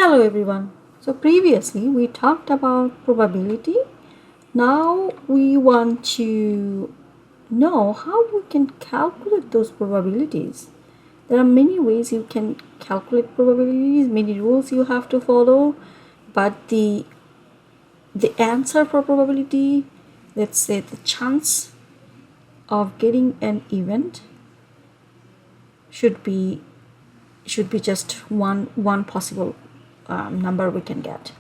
Hello everyone. So previously we talked about probability. Now we want to know how we can calculate those probabilities. There are many ways you can calculate probabilities, many rules you have to follow, but the answer for probability, let's say the chance of getting an event should be just one possible number we can get.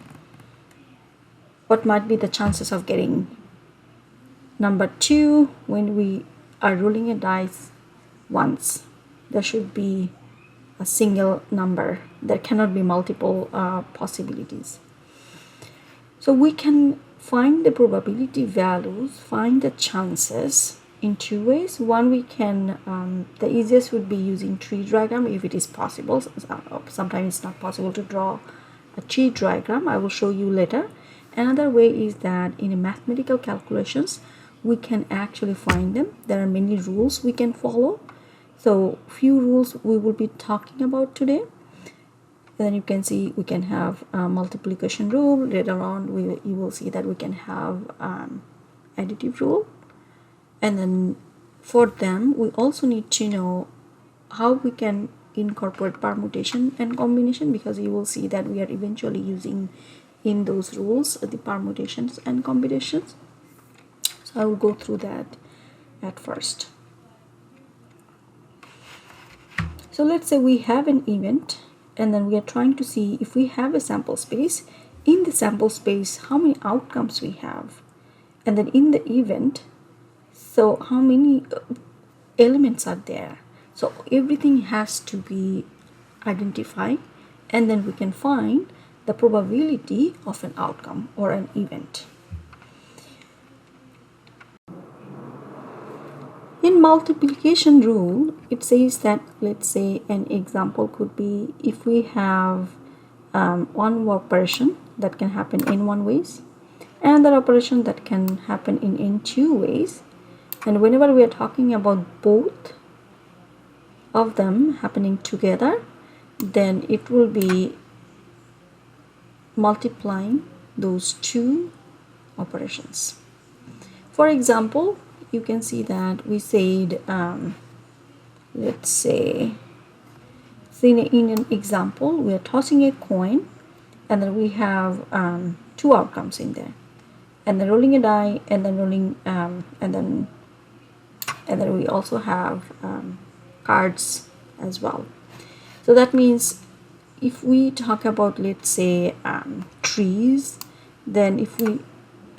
What might be the chances of getting number 2 when we are rolling a dice once? There should be a single number. There cannot be multiple possibilities. So we can find the probability values, find the chances in two ways. One, we can the easiest would be using tree diagram if it is possible. Sometimes it's not possible to draw a tree diagram. I will show you later. Another way is that in mathematical calculations we can actually find them. There are many rules we can follow. So few rules we will be talking about today. Then you can see we can have a multiplication rule. Later on you will see that we can have additive rule. And then for them we also need to know how we can incorporate permutation and combination, because you will see that we are eventually using in those rules the permutations and combinations. So I will go through that at first. So let's say we have an event and then we are trying to see if we have a sample space. In the sample space, how many outcomes we have, and then in the event, so how many elements are there. So everything has to be identified, and then we can find the probability of an outcome or an event. In multiplication rule, it says that, let's say an example could be if we have one operation that can happen in one ways, another operation that can happen in two ways, and whenever we are talking about both of them happening together, then it will be multiplying those two operations. For example, you can see that we said let's say in an example we are tossing a coin, and then we have two outcomes in there, and then rolling a die, and then rolling and then we also have cards as well. So that means if we talk about, let's say trees, then if we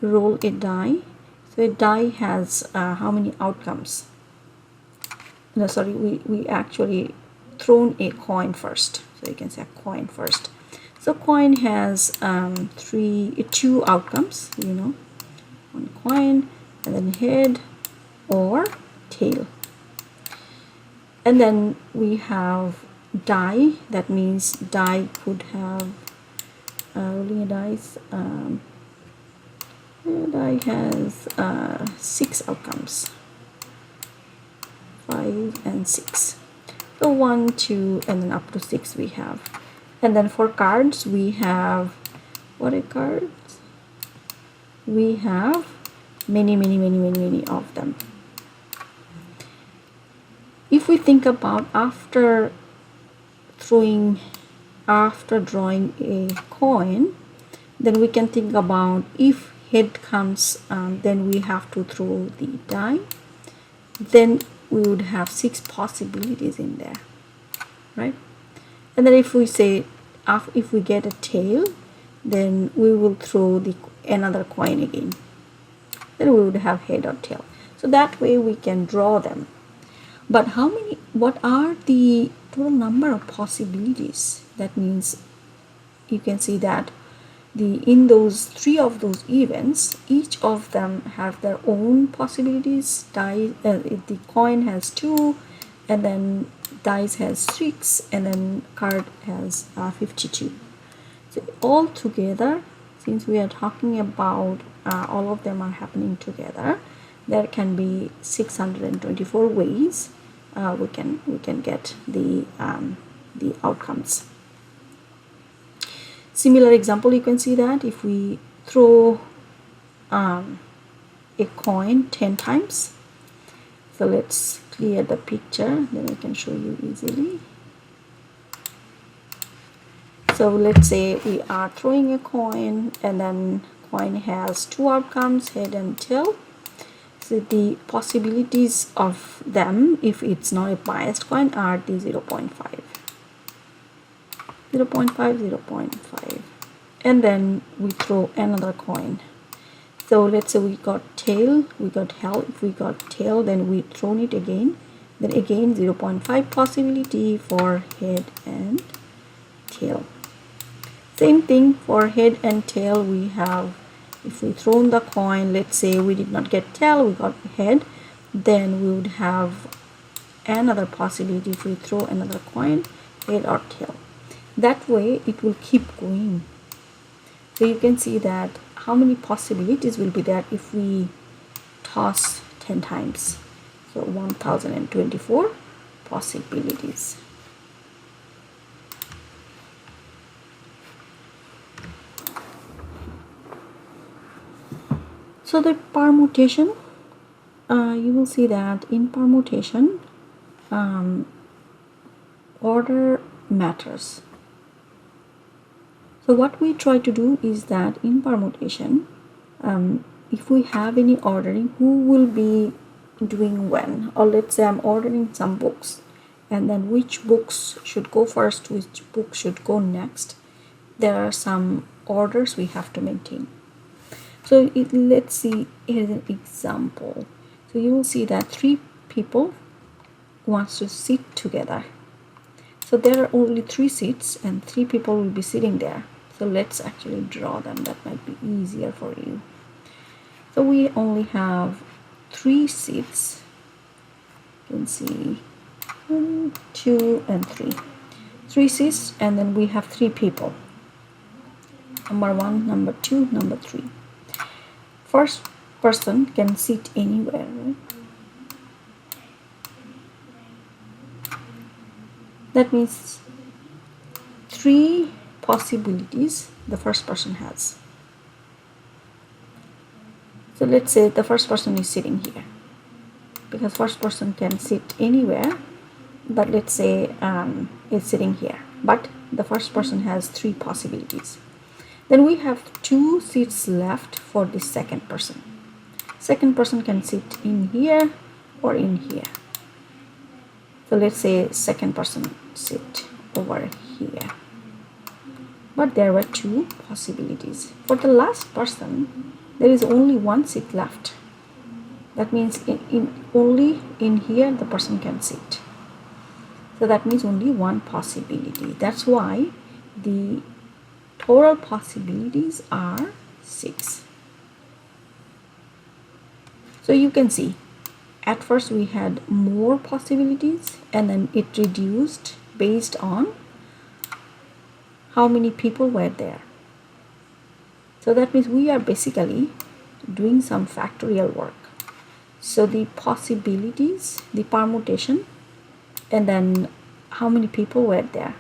roll a die, so a die has how many outcomes? No, sorry, we actually thrown a coin first, so you can say a coin first. So coin has two outcomes, one coin, and then head or tail. And then we have die. That means die could have rolling a dice. Die has 6 outcomes, 5 and 6. So 1, 2, and then up to 6 we have. And then for cards we have, what are cards? We have many of them. If we think about after drawing a coin, then we can think about if head comes, then we have to throw the die. Then we would have 6 possibilities in there, right? And then if we say if we get a tail, then we will throw another coin again. Then we would have head or tail. So that way we can draw them. But what are the total number of possibilities? That means you can see that in those 3 of those events, each of them have their own possibilities. The coin has 2, and then dice has 6, and then card has 52. So all together, since we are talking about all of them are happening together, there can be 624 ways we can get the outcomes. Similar example, you can see that if we throw a coin 10 times. So let's clear the picture, then I can show you easily. So let's say we are throwing a coin, and then coin has two outcomes, head and tail. So the possibilities of them, if it's not a biased coin, are the 0.5, 0.5, 0.5, and then we throw another coin. So let's say we got tail, we got head. If we got tail, then we thrown it again, then again 0.5 possibility for head and tail. Same thing for head and tail. We have, if we thrown the coin, let's say we did not get tail, we got head, then we would have another possibility if we throw another coin, head or tail. That way it will keep going. So you can see that how many possibilities will be there if we toss 10 times. So 1024 possibilities. So the permutation, you will see that in permutation, order matters. So what we try to do is that in permutation, if we have any ordering, who will be doing when? Or let's say I'm ordering some books, and then which books should go first, which book should go next. There are some orders we have to maintain. So let's see, here's an example. So you will see that 3 people wants to sit together. So there are only 3 seats and 3 people will be sitting there. So let's actually draw them. That might be easier for you. So we only have 3 seats. You can see 1, 2, and 3. 3 seats, and then we have 3 people. Number 1, number 2, number 3. First person can sit anywhere, right? That means 3 possibilities the first person has. So let's say the first person is sitting here, because first person can sit anywhere, but let's say it's sitting here, but the first person has 3 possibilities. Then we have 2 seats left for the second person. Second person can sit in here or in here. So let's say second person sit over here. But there were 2 possibilities. For the last person, there is only 1 seat left. That means only in here the person can sit. So that means only 1 possibility. That's why the total possibilities are 6. So you can see, at first we had more possibilities, and then it reduced based on how many people were there. So that means we are basically doing some factorial work. So the possibilities, the permutation, and then how many people were there.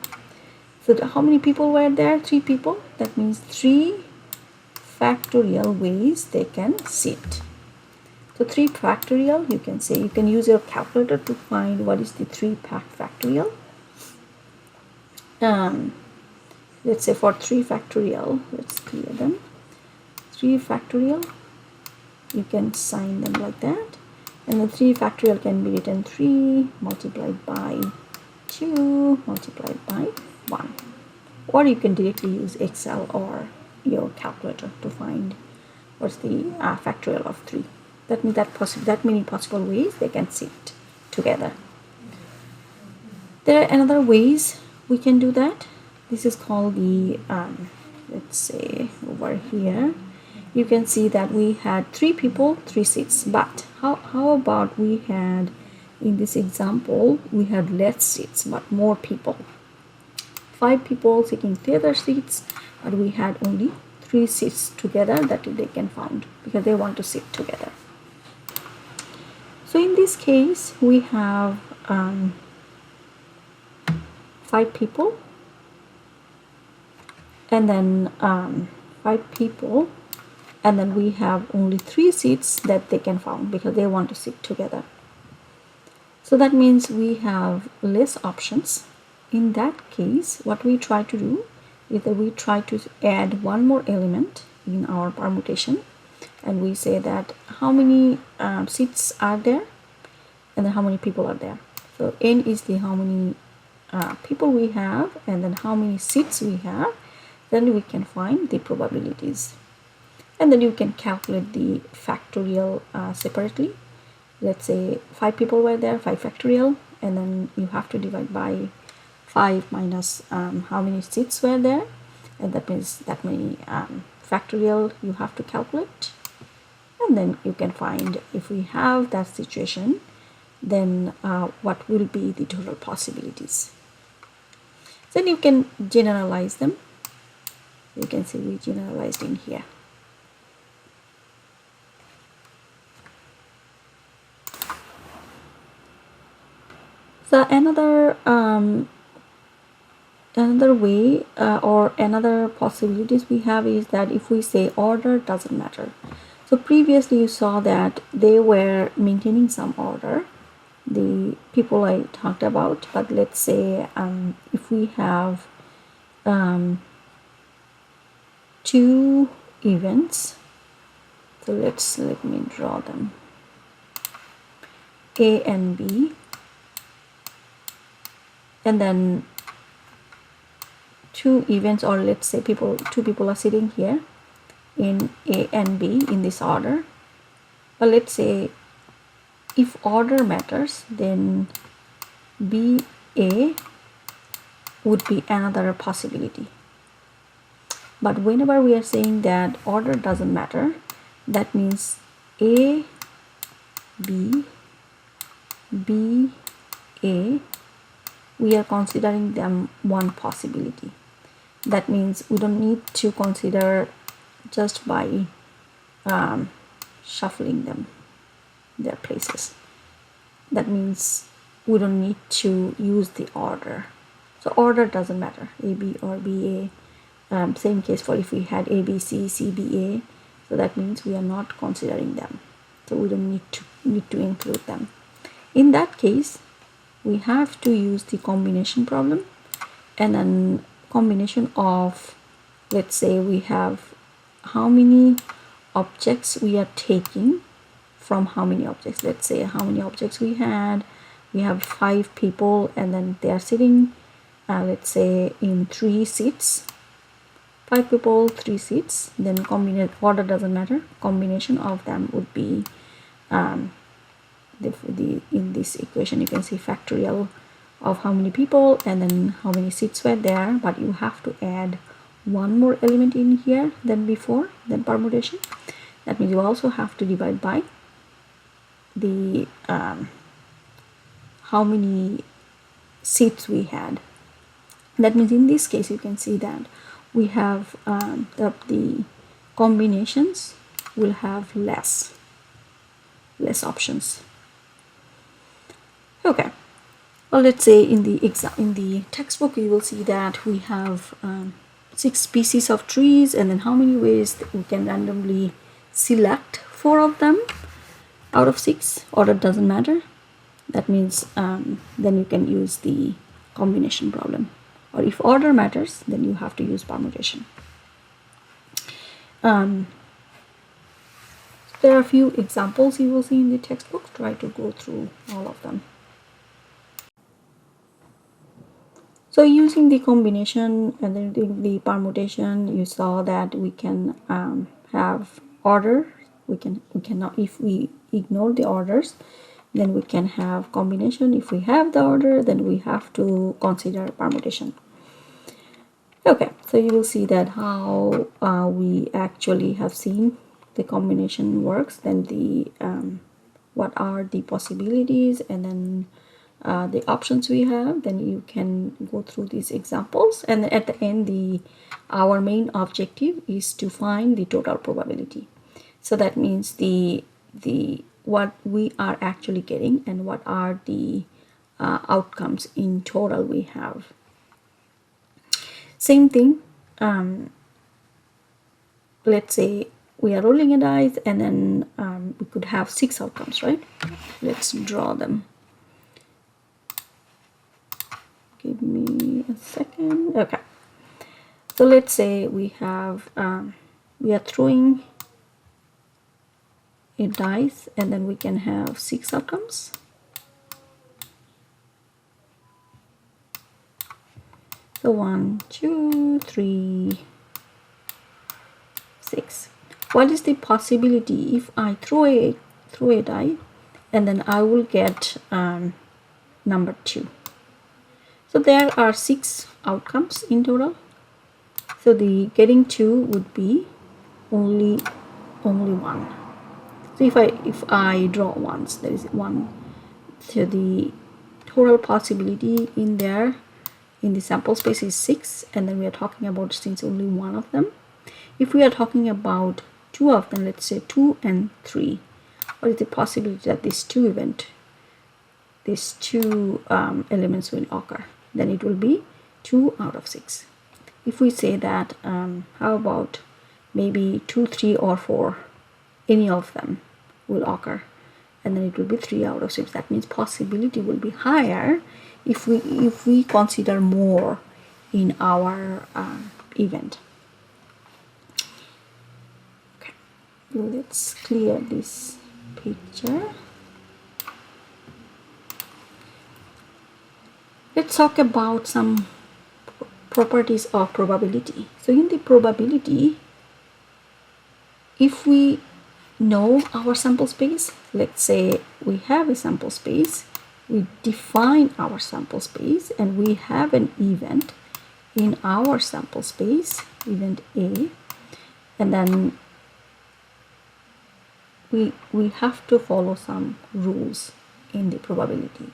So how many people were there? 3 people. That means 3 factorial ways they can sit. So 3 factorial, you can say, you can use your calculator to find what is the 3 factorial. Let's say for 3 factorial, let's clear them. 3 factorial, you can sign them like that. And the 3 factorial can be written 3 multiplied by 2 multiplied by 1. Or you can directly use Excel or your calculator to find what's the factorial of 3. That means that many possible ways they can sit together. There are another ways we can do that. This is called the let's say over here, you can see that we had 3 people, 3 seats. But how about we had, in this example, we had less seats but more people. 5 people sitting theater seats, but we had only 3 seats together that they can found because they want to sit together. So in this case, we have 5 people, and then 5 people, and then we have only 3 seats that they can found because they want to sit together. So that means we have less options. In that case, what we try to do is that we try to add one more element in our permutation, and we say that how many seats are there and then how many people are there. So n is the how many people we have and then how many seats we have. Then we can find the probabilities, and then you can calculate the factorial separately. Let's say 5 people were there, 5 factorial, and then you have to divide by 5 minus how many seats were there, and that means that many factorial you have to calculate. And then you can find, if we have that situation, then what will be the total possibilities. Then you can generalize them. You can see we generalized in here. So another way or another possibilities we have is that if we say order doesn't matter. So previously you saw that they were maintaining some order, the people I talked about, but let's say if we have 2 events, so let me draw them, A and B, and then 2 events, or let's say 2 people are sitting here in A and B in this order. But let's say if order matters, then BA would be another possibility. But whenever we are saying that order doesn't matter, that means A, B, B, A, we are considering them one possibility. That means we don't need to consider just by shuffling them their places. That means we don't need to use the order. So order doesn't matter, AB or BA. Same case for if we had ABC, CBA. So that means we are not considering them. So we don't need to include them. In that case, we have to use the combination problem, and then combination of, let's say we have how many objects we are taking from how many objects. Let's say how many objects we had. We have 5 people, and then they are sitting let's say in 3 seats. 5 people, 3 seats. Then order doesn't matter, combination of them would be in this equation you can see factorial of how many people and then how many seats were there, but you have to add one more element in here than before, than permutation. That means you also have to divide by the how many seats we had. That means in this case you can see that we have the combinations will have less options. Okay, well, let's say in the textbook you will see that we have 6 species of trees, and then how many ways that we can randomly select 4 of them out of 6. Order doesn't matter. That means then you can use the combination problem, or if order matters, then you have to use permutation. There are a few examples you will see in the textbook. Try to go through all of them. So using the combination and then the permutation, you saw that we can have order. We cannot, if we ignore the orders, then we can have combination. If we have the order, then we have to consider permutation. Okay, so you will see that how we actually have seen the combination works, then the what are the possibilities, and then the options we have. Then you can go through these examples, and at the end our main objective is to find the total probability. So that means the what we are actually getting and what are the outcomes in total we have. Same thing let's say we are rolling a dice, and then we could have 6 outcomes, right? Let's draw them. Give me a second. Okay, so let's say we have we are throwing a dice, and then we can have 6 outcomes. So 1, 2, 3, 6. What is the possibility if I throw a die, and then I will get number 2? So there are 6 outcomes in total. So the getting 2 would be only 1. So if I draw once, there is 1. So the total possibility in there in the sample space is 6, and then we are talking about since only 1 of them. If we are talking about 2 of them, let's say 2 and 3, what is the possibility that these two elements will occur? Then it will be 2 out of 6. If we say that how about maybe 2, 3, or 4, any of them will occur, and then it will be 3 out of 6. That means possibility will be higher if we consider more in our event. Okay, let's clear this picture. Let's talk about some properties of probability. So in the probability, if we know our sample space, let's say we have a sample space, we define our sample space, and we have an event in our sample space, event A, and then we have to follow some rules in the probability.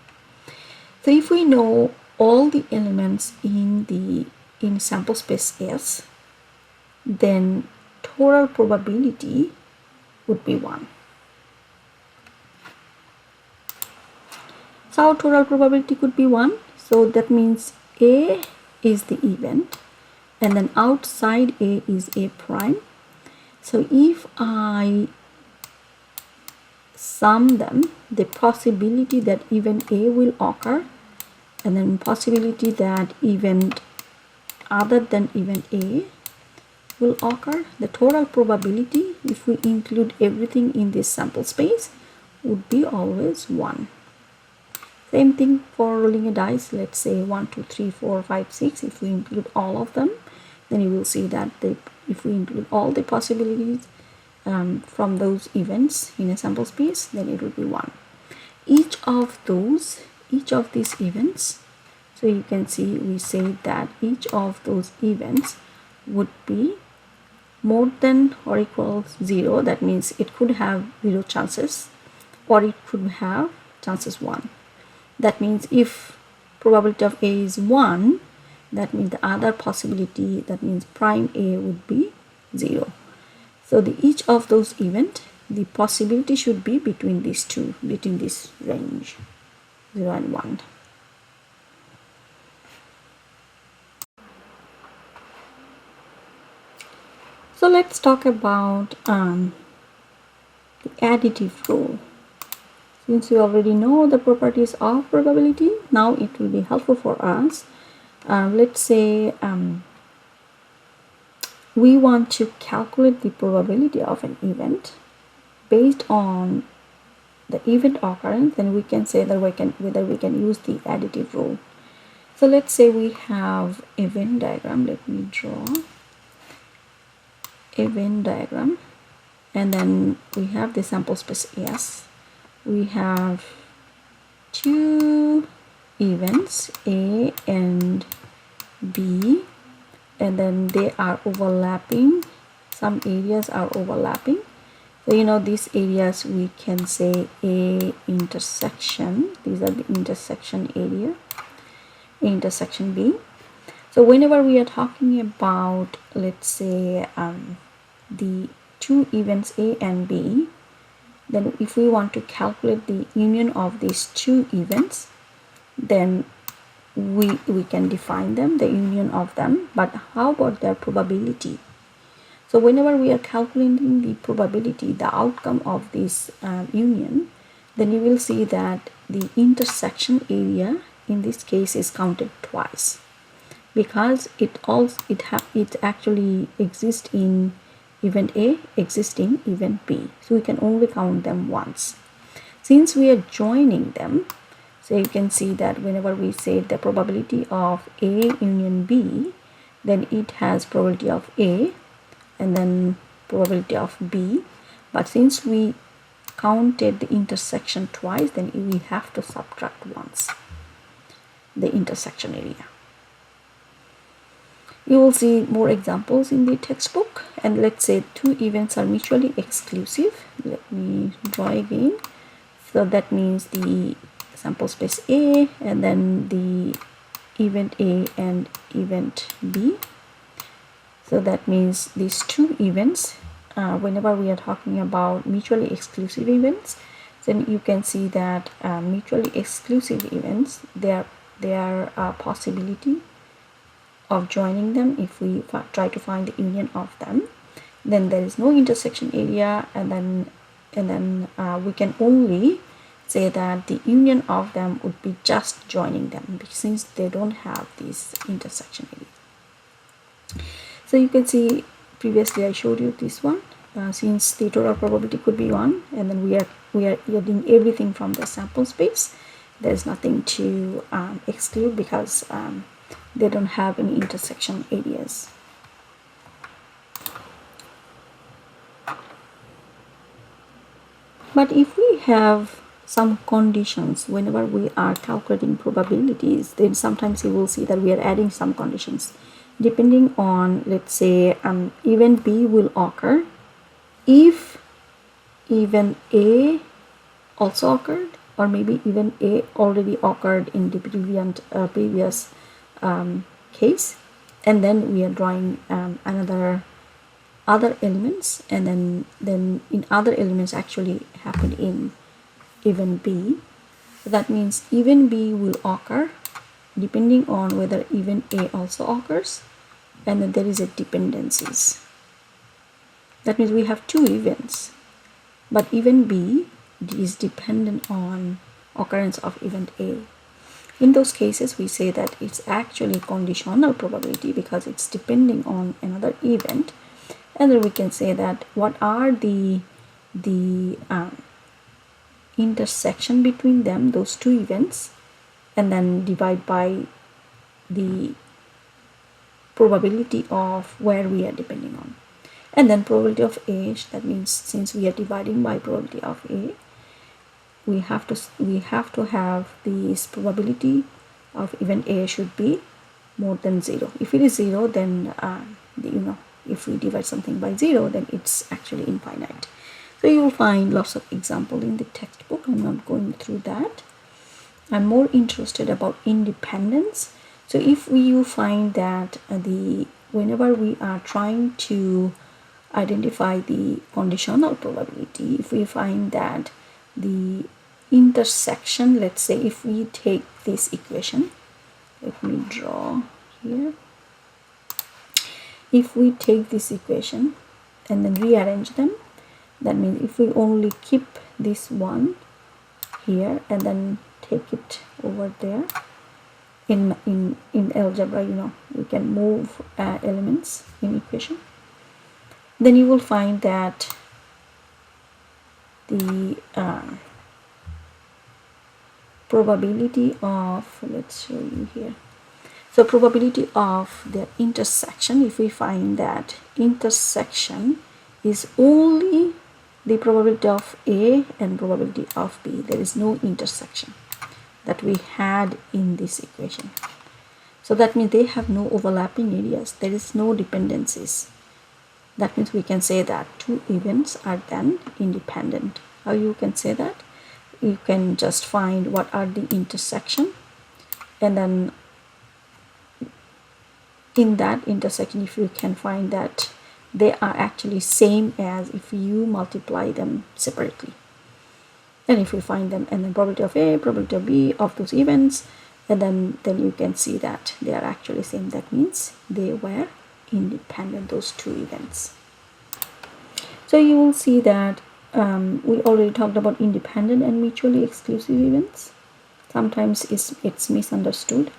So if we know all the elements in sample space S, then total probability would be 1. So our total probability could be 1. So that means A is the event, and then outside A is A prime. So if I sum them, the possibility that event A will occur, and then possibility that event other than event A will occur, the total probability, if we include everything in this sample space, would be always 1. Same thing for rolling a dice. Let's say 1, 2, 3, 4, 5, 6. If we include all of them, then you will see that if we include all the possibilities from those events in a sample space, then it will be 1. Each of these events, so you can see we say that each of those events would be more than or equals 0. That means it could have 0 chances, or it could have chances 1. That means if probability of A is 1, that means the other possibility, that means prime A, would be 0. So each of those events, the possibility should be between these two, between this range 0 and 1. So let's talk about the additive rule. Since we already know the properties of probability, now it will be helpful for us. Let's say we want to calculate the probability of an event based on the event occurrence, then we can say that whether we can use the additive rule. So let's say we have a Venn diagram. Let me draw a Venn diagram, and then we have the sample space S. We have 2 events, A and B, and then they are overlapping. Some areas are overlapping. So these areas we can say A intersection. These are the intersection area, A intersection B. So whenever we are talking about, let's say the 2 events A and B, then if we want to calculate the union of these 2 events, then we can define them, the union of them, but how about their probability? So whenever we are calculating the probability, the outcome of this union, then you will see that the intersection area in this case is counted twice, because it actually exists in event A, exists in event B, so we can only count them once. Since we are joining them, so you can see that whenever we say the probability of A union B, then it has probability of A and then probability of B, but since we counted the intersection twice, then we have to subtract once the intersection area. You will see more examples in the textbook, and let's say two events are mutually exclusive. Let me draw again. So that means the sample space A and then the event A and event B. So that means these two events, whenever we are talking about mutually exclusive events, then you can see that mutually exclusive events, their possibility of joining them, if we try to find the union of them, then there is no intersection area, and then we can only say that the union of them would be just joining them, since they don't have this intersection area. So you can see previously I showed you this one, since the total probability could be 1, and then we are getting everything from the sample space. There's nothing to exclude because they don't have any intersection areas. But if we have some conditions whenever we are calculating probabilities, then sometimes you will see that we are adding some conditions depending on, let's say, event B will occur if event A also occurred, or maybe event A already occurred in the previous case, and then we are drawing other elements, and then in other elements actually happened in event B. So that means event B will occur depending on whether event A also occurs, and then there is a dependencies. That means we have two events, but event B is dependent on occurrence of event A. In those cases, we say that it's actually conditional probability because it's depending on another event, and then we can say that what are the intersection between them, those two events, and then divide by the probability of where we are depending on, and then probability of A. That means since we are dividing by probability of A, we have to have this probability of event A should be more than 0. If it is 0, then if we divide something by 0, then it's actually infinite. So you will find lots of examples in the textbook. I'm not going through that. I'm more interested about independence. So if you find that whenever we are trying to identify the conditional probability, if we find that the intersection, let's say if we take this equation, let me draw here. If we take this equation and then rearrange them, that means if we only keep this one here and then take it over there, in algebra, we can move elements in equation, then you will find that the probability of, let's show you here, so probability of the intersection, if we find that intersection is only the probability of A and probability of B, there is no intersection that we had in this equation. So that means they have no overlapping areas, there is no dependencies. That means we can say that two events are then independent. How you can say that? You can just find what are the intersection, and then in that intersection, if you can find that they are actually same as if you multiply them separately. And if we find them, and then probability of A, probability of B of those events, and then you can see that they are actually same. That means they were independent, those two events. So you will see that we already talked about independent and mutually exclusive events. Sometimes it's misunderstood.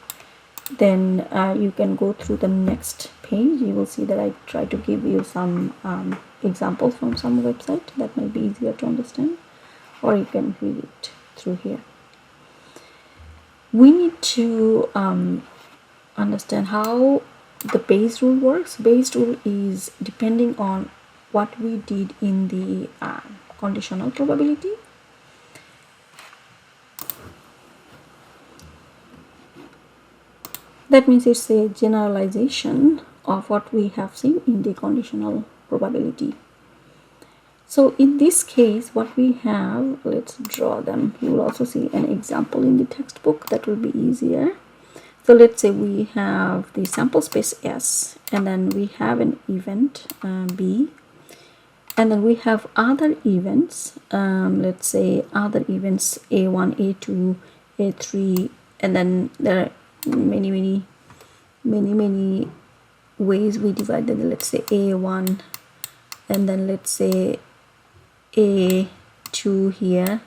Then you can go through the next page. You will see that I try to give you some examples from some website that might be easier to understand, or you can read it through here. We need to understand how the base rule works. Base rule is depending on what we did in the conditional probability. That means it's a generalization of what we have seen in the conditional probability. So in this case, what we have, let's draw them. You will also see an example in the textbook that will be easier. So let's say we have the sample space S, and then we have an event B, and then we have other events, let's say other events A1, A2, A3, and then there are many ways we divide them. Let's say A1, and then let's say A2 here,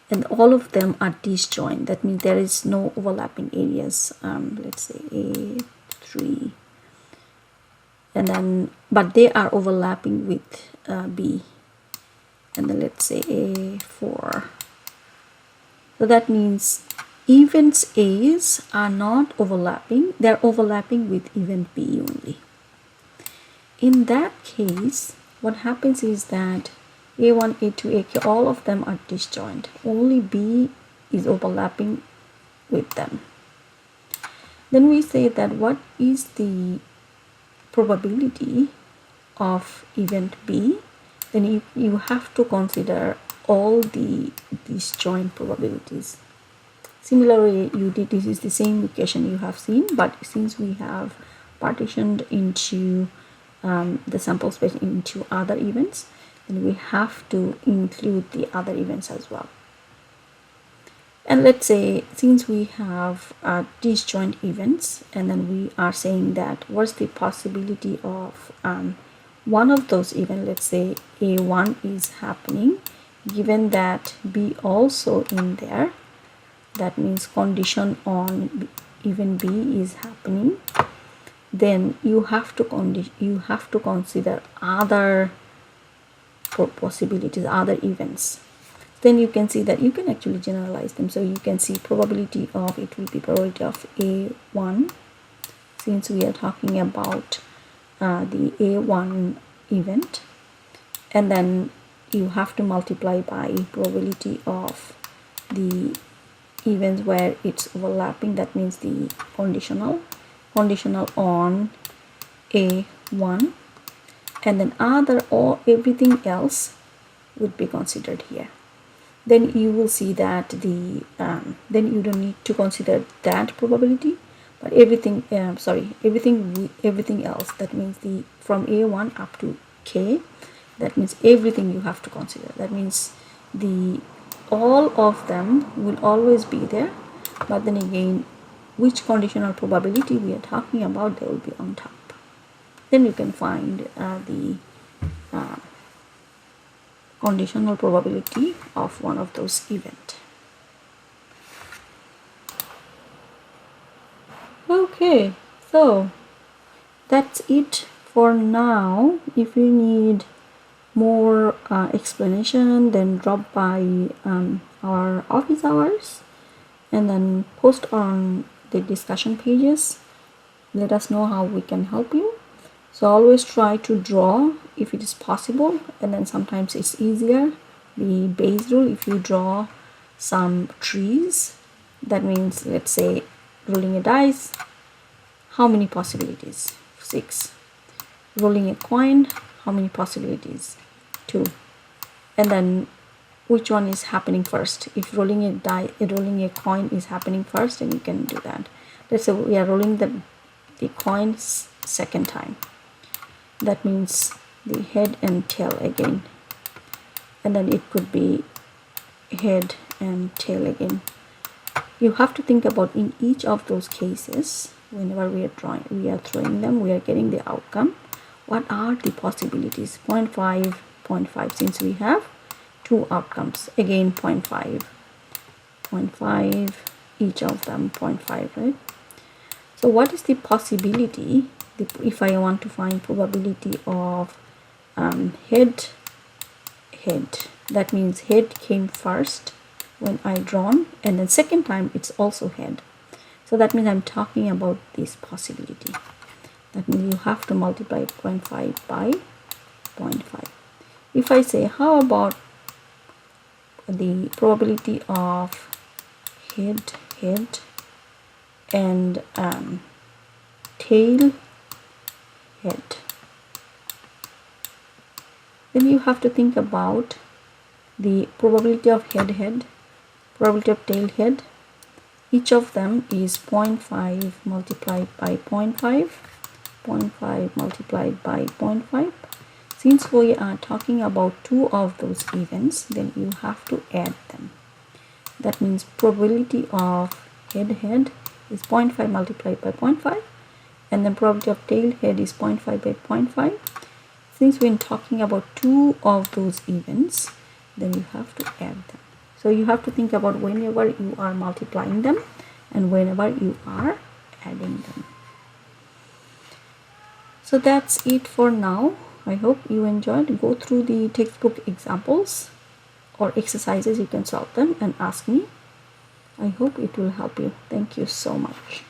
and all of them are disjoint. That means there is no overlapping areas. Let's say A3, and then but they are overlapping with B, and then let's say A4. So that means events A's are not overlapping, they're overlapping with event B only. In that case, what happens is that A1, A2, AK, all of them are disjoint. Only B is overlapping with them. Then we say that what is the probability of event B? Then you have to consider all the disjoint probabilities. Similarly, this is the same equation you have seen, but since we have partitioned into the sample space into other events, then we have to include the other events as well. And let's say since we have disjoint events, and then we are saying that what's the possibility of one of those events, let's say A1 is happening, given that B also in there. That means condition on event B is happening. Then you have to consider other possibilities, other events. Then you can see that you can actually generalize them. So you can see probability of, it will be probability of A1, since we are talking about the A1 event, and then you have to multiply by probability of the events where it's overlapping. That means the conditional on A1, and then other or everything else would be considered here. Then you will see that the then you don't need to consider that probability, but everything everything else. That means the from A1 up to K, that means everything you have to consider. That means all of them will always be there, but then again, which conditional probability we are talking about, they will be on top. Then you can find the conditional probability of one of those events. Okay, so that's it for now. If you need more explanation, then drop by our office hours and then post on the discussion pages. Let us know how we can help you. So always try to draw if it is possible, and then sometimes it's easier. The base rule, if you draw some trees, that means, let's say, rolling a dice, how many possibilities? 6. Rolling a coin, how many possibilities? 2. And then which one is happening first? If rolling a coin is happening first, then you can do that. Let's say we are rolling the coins second time. That means the head and tail again, and then it could be head and tail again. you have to think about in each of those cases, whenever we are throwing them, we are getting the outcome. What are the possibilities? 0.5, 0.5, since we have two outcomes. Again 0.5, 0.5, each of them 0.5, right? So what is the possibility if I want to find probability of head? That means head came first when I drawn, and then second time it's also head. So that means I'm talking about this possibility. That means you have to multiply 0.5 by 0.5. If I say, how about the probability of head and tail head, then you have to think about the probability of head, probability of tail head. Each of them is 0.5 multiplied by 0.5, 0.5 multiplied by 0.5. Since we are talking about two of those events, then you have to add them. That means probability of head is 0.5 multiplied by 0.5, and then probability of tail head is 0.5 by 0.5. Since we're talking about two of those events, then you have to add them. So you have to think about whenever you are multiplying them and whenever you are adding them. So that's it for now. I hope you enjoyed. Go through the textbook examples or exercises, you can solve them and ask me. I hope it will help you. Thank you so much.